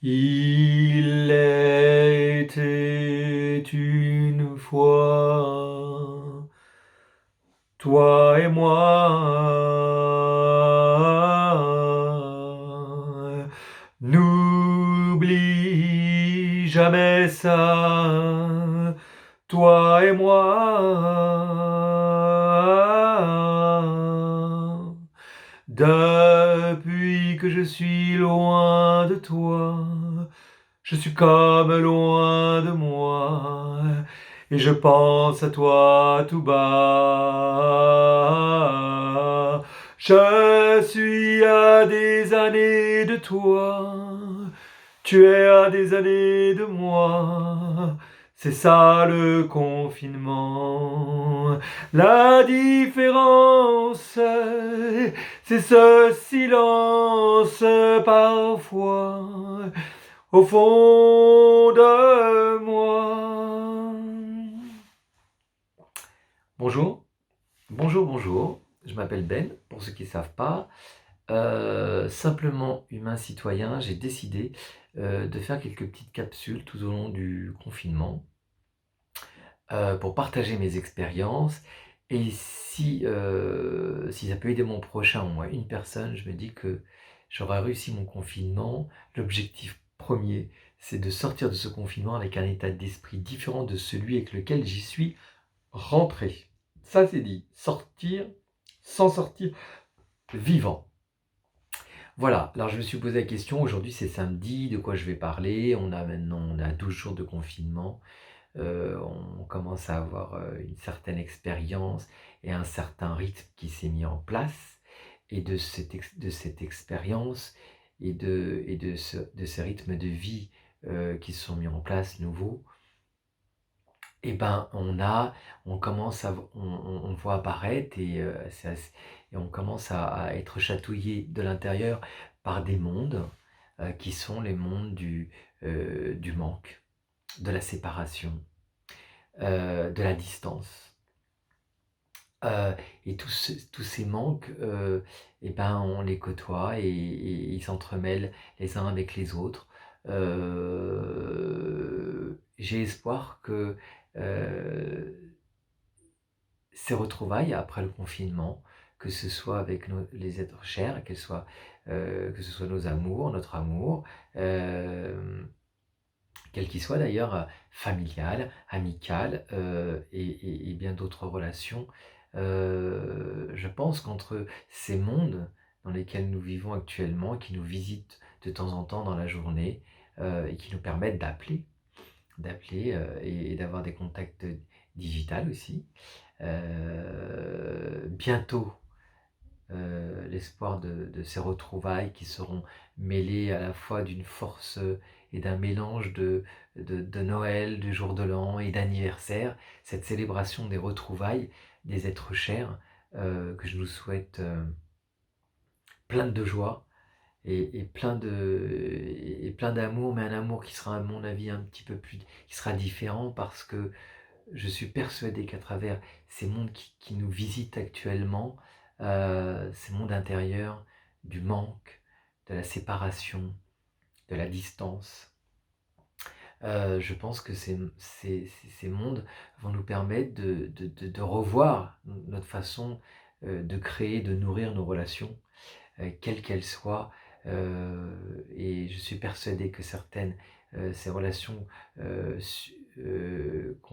Il était une fois, toi et moi. N'oublie jamais ça, toi et moi. Depuis que je suis loin de toi, je suis comme loin de moi, et je pense à toi tout bas. Je suis à des années de toi, tu es à des années de moi. C'est ça le confinement. La différence, c'est ce silence parfois au fond de moi. Bonjour, bonjour. Je m'appelle Ben, pour ceux qui ne savent pas. Simplement humain citoyen, j'ai décidé de faire quelques petites capsules tout au long du confinement pour partager mes expériences. Et si ça peut aider mon prochain, au moins une personne, je me dis que j'aurai réussi mon confinement. L'objectif premier, c'est de sortir de ce confinement avec un état d'esprit différent de celui avec lequel j'y suis rentré. Ça, c'est dit. S'en sortir vivant. Voilà, alors je me suis posé la question, aujourd'hui c'est samedi, de quoi je vais parler? On a 12 jours de confinement. On commence à avoir une certaine expérience et un certain rythme qui s'est mis en place. Et de cette expérience et de ce rythme de vie qui se sont mis en place nouveau, et ben on voit apparaître et on commence à être chatouillé de l'intérieur par des mondes qui sont les mondes du manque, de la séparation, de la distance. Et tous ces manques, et ben, on les côtoie et ils s'entremêlent les uns avec les autres. J'ai espoir que ces retrouvailles après le confinement, que ce soit avec les êtres chers, que ce soit nos amours, notre amour, quel qu'il soit d'ailleurs, familial, amical et bien d'autres relations. Je pense qu'entre ces mondes dans lesquels nous vivons actuellement, qui nous visitent de temps en temps dans la journée et qui nous permettent d'appeler et d'avoir des contacts digitaux aussi. Bientôt, l'espoir de ces retrouvailles qui seront mêlées à la fois d'une force et d'un mélange de Noël, du jour de l'an et d'anniversaire, cette célébration des retrouvailles des êtres chers, que je nous souhaite plein de joie et plein d'amour, mais un amour qui sera à mon avis un petit peu plus, qui sera différent, parce que je suis persuadé qu'à travers ces mondes qui nous visitent actuellement, ces mondes intérieurs du manque, de la séparation, de la distance, je pense que ces mondes vont nous permettre de revoir notre façon de créer, de nourrir nos relations, quelles qu'elles soient. Et je suis persuadé que ces relations, on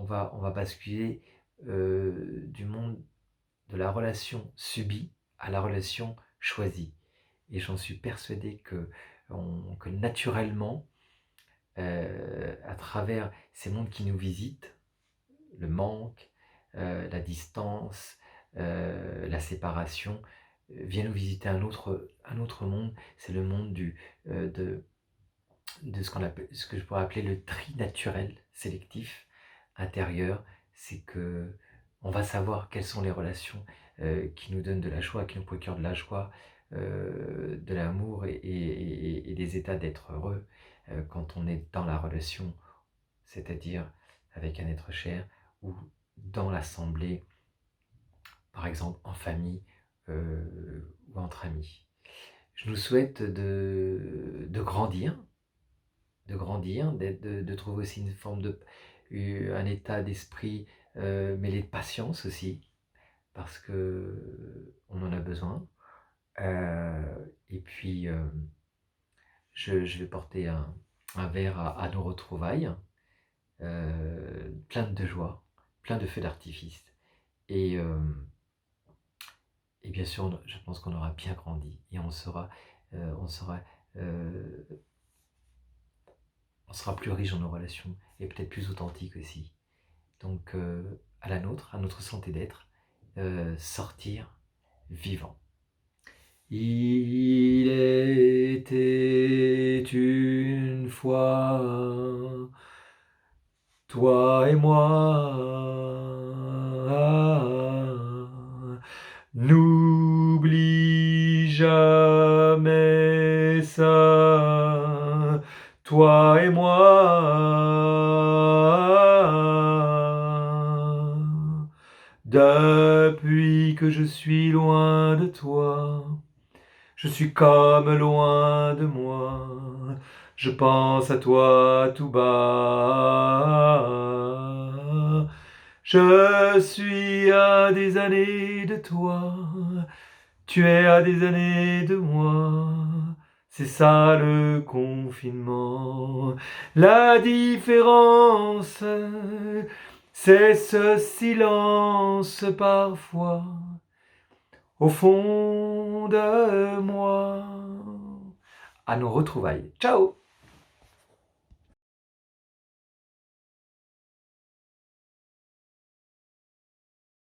va basculer du monde de la relation subie à la relation choisie. Et j'en suis persuadé que naturellement, à travers ces mondes qui nous visitent, le manque, la distance, la séparation, vient nous visiter un autre monde. C'est le monde de ce que je pourrais appeler le tri naturel sélectif intérieur. C'est que on va savoir quelles sont les relations qui nous donnent de la joie, qui nous procurent de la joie, de l'amour et des états d'être heureux quand on est dans la relation, c'est-à-dire avec un être cher ou dans l'assemblée, par exemple en famille ou entre amis. Je nous souhaite de grandir, grandir, de trouver aussi une forme un état d'esprit mêlé de patience aussi, parce que on en a besoin. Et puis, je vais porter un verre à nos retrouvailles, plein de joie, plein de feux d'artifice. Et, euh, et bien sûr, je pense qu'on aura bien grandi et on sera, euh, on sera plus riche dans nos relations et peut-être plus authentique aussi. Donc, à notre santé d'être, sortir vivant. Il était une fois toi et moi. N'oublie jamais ça, toi et moi. Depuis que je suis loin de toi, je suis comme loin de moi. Je pense à toi tout bas. Je suis à des années de toi. Tu es à des années de moi. C'est ça le confinement. La différence, c'est ce silence parfois au fond de moi. À nos retrouvailles. Ciao!